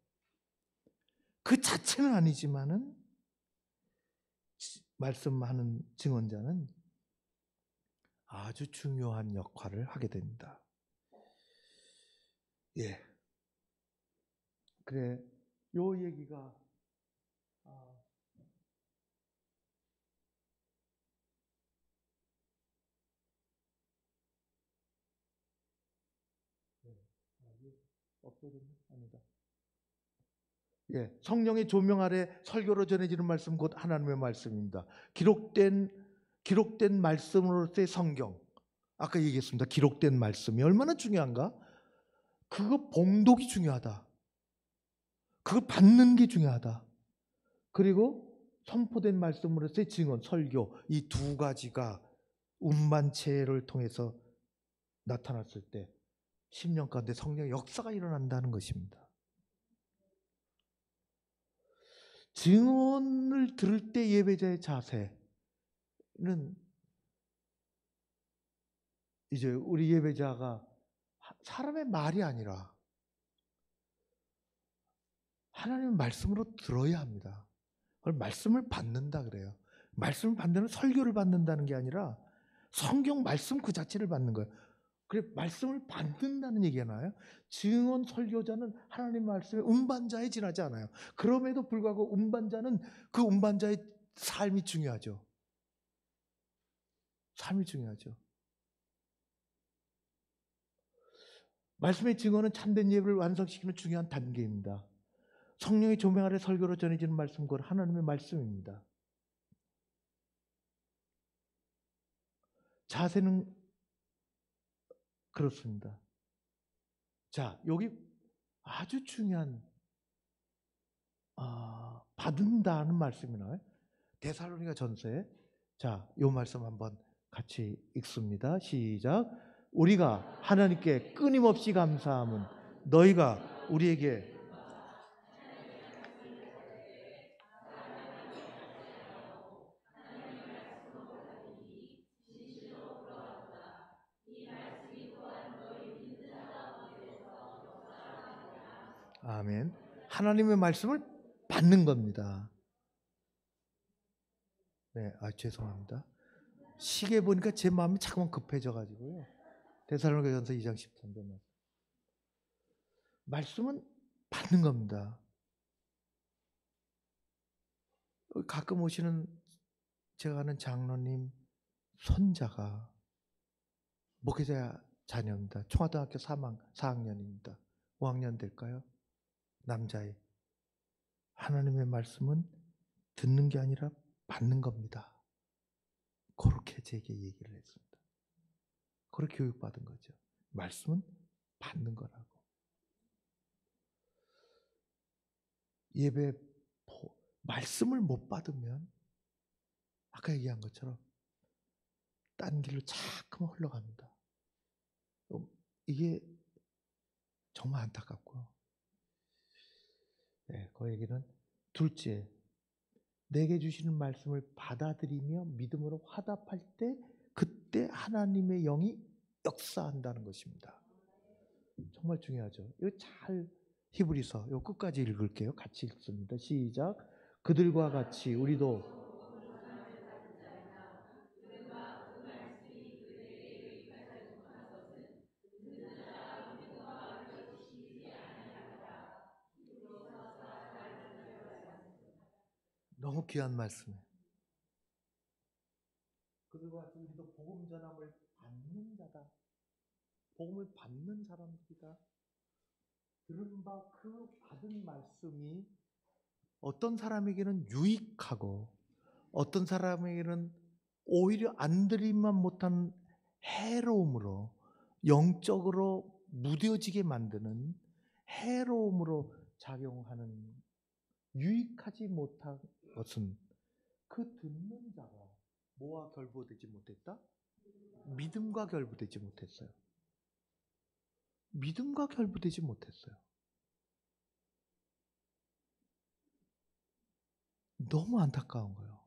그 자체는 아니지만은 말씀하는 증언자는 아주 중요한 역할을 하게 됩니다. 예. 그래, 요 얘기가 아니다. 예, 성령의 조명 아래 설교로 전해지는 말씀 곧 하나님의 말씀입니다. 기록된 말씀으로서의 성경. 아까 얘기했습니다. 기록된 말씀이 얼마나 중요한가? 그거 봉독이 중요하다. 그거 받는 게 중요하다. 그리고 선포된 말씀으로서의 증언, 설교, 이 두 가지가 운반체를 통해서 나타났을 때 10년 가운데 성령의 역사가 일어난다는 것입니다. 증언을 들을 때 예배자의 자세는 이제 우리 예배자가 사람의 말이 아니라 하나님의 말씀으로 들어야 합니다. 그걸 말씀을 받는다 그래요. 말씀을 받는 설교를 받는다는 게 아니라 성경 말씀 그 자체를 받는 거예요. 그래, 말씀을 받는다는 얘기잖아요. 증언 설교자는 하나님 말씀의 운반자에 지나지 않아요. 그럼에도 불구하고 운반자는 그 운반자의 삶이 중요하죠. 말씀의 증언은 참된 예배를 완성시키는 중요한 단계입니다. 성령의 조명 아래 설교로 전해지는 말씀, 곧 하나님의 말씀입니다. 자세는 그렇습니다. 자, 여기 아주 중요한 받는다는 말씀이 나와요. 데살로니가 전서에. 자, 이 말씀 한번 같이 읽습니다. 시작. 우리가 하나님께 끊임없이 감사함은 너희가 우리에게 아멘. 하나님의 말씀을 받는 겁니다. 네, 죄송합니다. 시계 보니까 제 마음이 자꾸만 급해져 가지고요. 데살로니가전서 2장 13절 말씀은 받는 겁니다. 가끔 오시는 제가 아는 장로님 손자가 목회자 자녀입니다. 초등학교 4학년입니다. 5학년 될까요? 남자애. 하나님의 말씀은 듣는 게 아니라 받는 겁니다. 그렇게 제게 얘기를 했습니다. 그렇게 교육받은 거죠. 말씀은 받는 거라고. 예배 말씀을 못 받으면 아까 얘기한 것처럼 딴 길로 자꾸만 흘러갑니다. 이게 정말 안타깝고요. 네, 그 얘기는 둘째, 내게 주시는 말씀을 받아들이며 믿음으로 화답할 때 그때 하나님의 영이 역사한다는 것입니다. 정말 중요하죠. 이거 잘 히브리서 요 끝까지 읽을게요. 같이 읽습니다. 시작. 그들과 같이 우리도 너무 귀한 말씀이에요. 그들과 같이 우리도 복음 전함을 받는 자다. 복음을 받는 사람들이다. 들은 바 그 받은 말씀이 어떤 사람에게는 유익하고 어떤 사람에게는 오히려 안 들이만 못한 해로움으로 영적으로 무뎌지게 만드는 해로움으로 작용하는 유익하지 못한 것은 그 듣는 자가 뭐와 결부되지 못했다? 믿음과 결부되지 못했어요. 믿음과 결부되지 못했어요. 너무 안타까운 거예요.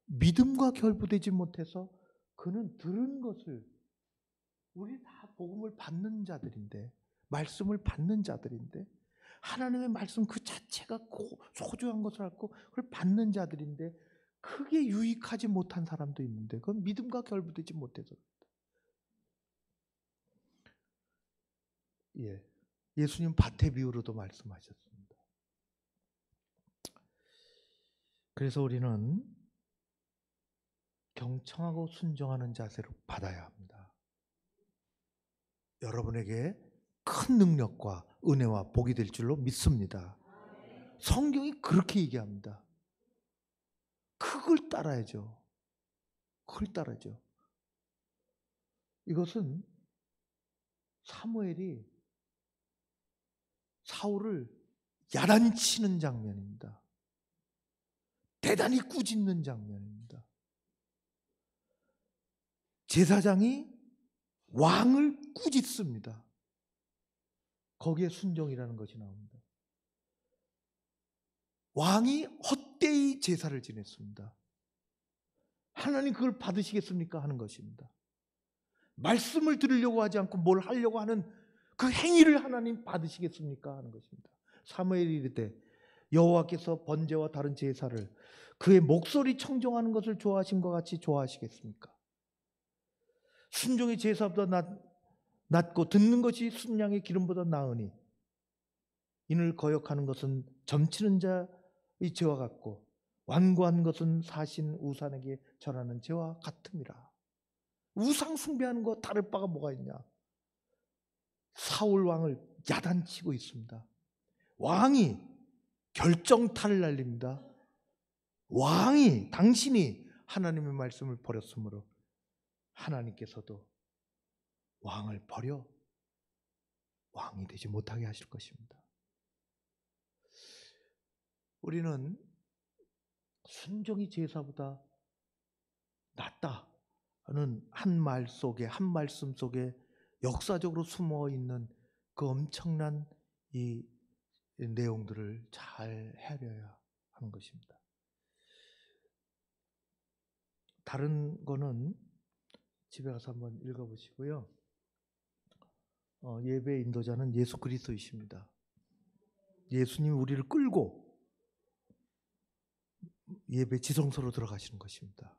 믿음과 결부되지 못해서 그는 들은 것을 우리 다 복음을 받는 자들인데 말씀을 받는 자들인데 하나님의 말씀 그 자체가 소중한 것을 알고 그걸 받는 자들인데 크게 유익하지 못한 사람도 있는데 그건 믿음과 결부되지 못해서 예수님 밭의 비유로도 말씀하셨습니다. 그래서 우리는 경청하고 순종하는 자세로 받아야 합니다. 여러분에게 큰 능력과 은혜와 복이 될 줄로 믿습니다. 성경이 그렇게 얘기합니다. 그걸 따라야죠. 그걸 따라야죠. 이것은 사무엘이 사울을 야단치는 장면입니다. 대단히 꾸짖는 장면입니다. 제사장이 왕을 꾸짖습니다. 거기에 순종이라는 것이 나옵니다. 왕이 헛되이 제사를 지냈습니다. 하나님 그걸 받으시겠습니까? 하는 것입니다. 말씀을 들으려고 하지 않고 뭘 하려고 하는 그 행위를 하나님 받으시겠습니까? 하는 것입니다. 사무엘이 이르되 여호와께서 번제와 다른 제사를 그의 목소리 청정하는 것을 좋아하신 것 같이 좋아하시겠습니까? 순종의 제사보다 낫고 듣는 것이 순양의 기름보다 나으니 이를 거역하는 것은 점치는 자의 죄와 같고 완고한 것은 사신 우산에게 절하는 죄와 같음이라. 우상 숭배하는 거 다를 바가 뭐가 있냐? 사울 왕을 야단치고 있습니다. 왕이 결정타를 날립니다. 왕이 당신이 하나님의 말씀을 버렸으므로 하나님께서도 왕을 버려 왕이 되지 못하게 하실 것입니다. 우리는 순종이 제사보다 낫다는 한 말 속에 한 말씀 속에 역사적으로 숨어 있는 그 엄청난 이 내용들을 잘 헤아려야 하는 것입니다. 다른 거는 집에 가서 한번 읽어보시고요. 예배 인도자는 예수 그리스도이십니다. 예수님이 우리를 끌고 예배 지성소로 들어가시는 것입니다.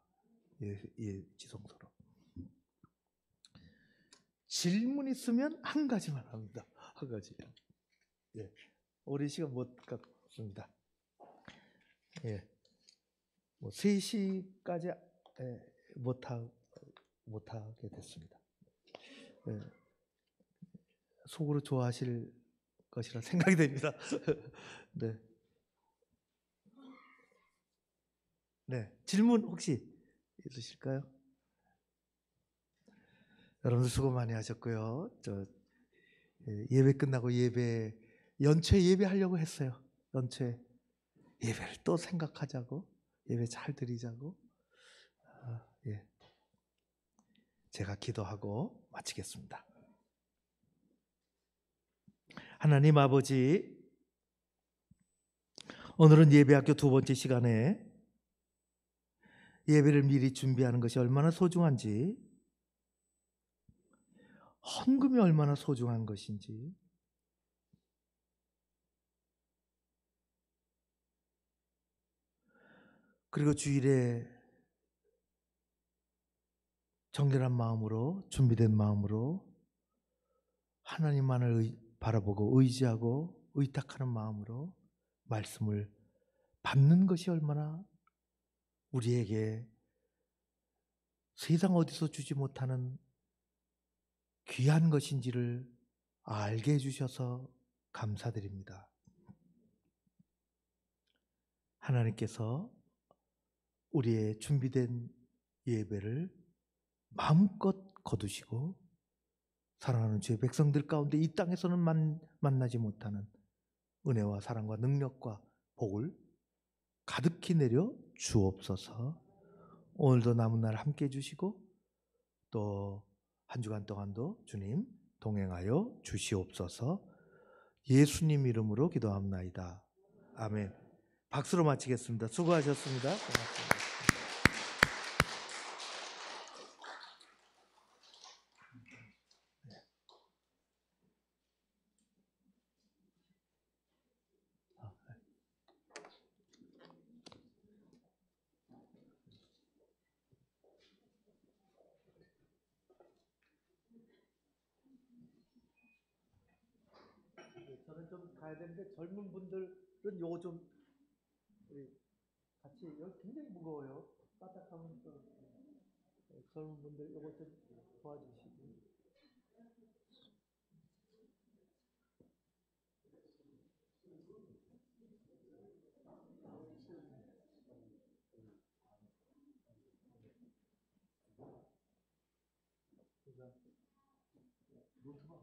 지성소로. 질문 있으면 한 가지만 합니다. 한 가지. 우리 시간 못 갖습니다. 예, 뭐 3시까지 못하게 됐습니다. 예, 속으로 좋아하실 것이라 생각이 됩니다. 네. 네. 질문 혹시 있으실까요? 여러분들 수고 많이 하셨고요. 예배 끝나고 연초에 예배하려고 했어요. 연초에 예배를 또 생각하자고, 예배 잘 드리자고. 예. 제가 기도하고 마치겠습니다. 하나님 아버지, 오늘은 예배학교 2번째 시간에 예배를 미리 준비하는 것이 얼마나 소중한지, 헌금이 얼마나 소중한 것인지, 그리고 주일에 정결한 마음으로, 준비된 마음으로 하나님만을 바라보고 의지하고 의탁하는 마음으로 말씀을 받는 것이 얼마나 우리에게 세상 어디서 주지 못하는 귀한 것인지를 알게 해주셔서 감사드립니다. 하나님께서 우리의 준비된 예배를 마음껏 거두시고 사랑하는 주의 백성들 가운데 이 땅에서는 만나지 못하는 은혜와 사랑과 능력과 복을 가득히 내려 주옵소서. 오늘도 남은 날 함께 해주시고 또 한 주간 동안도 주님 동행하여 주시옵소서. 예수님 이름으로 기도합나이다. 아멘. 박수로 마치겠습니다. 수고하셨습니다. 고맙습니다. 저는 좀 가야 되는데 젊은 분들은 요거 좀 같이 여기 굉장히 무거워요. 바닥하면 또 젊은 분들 요거 좀 도와주시고. 그러니까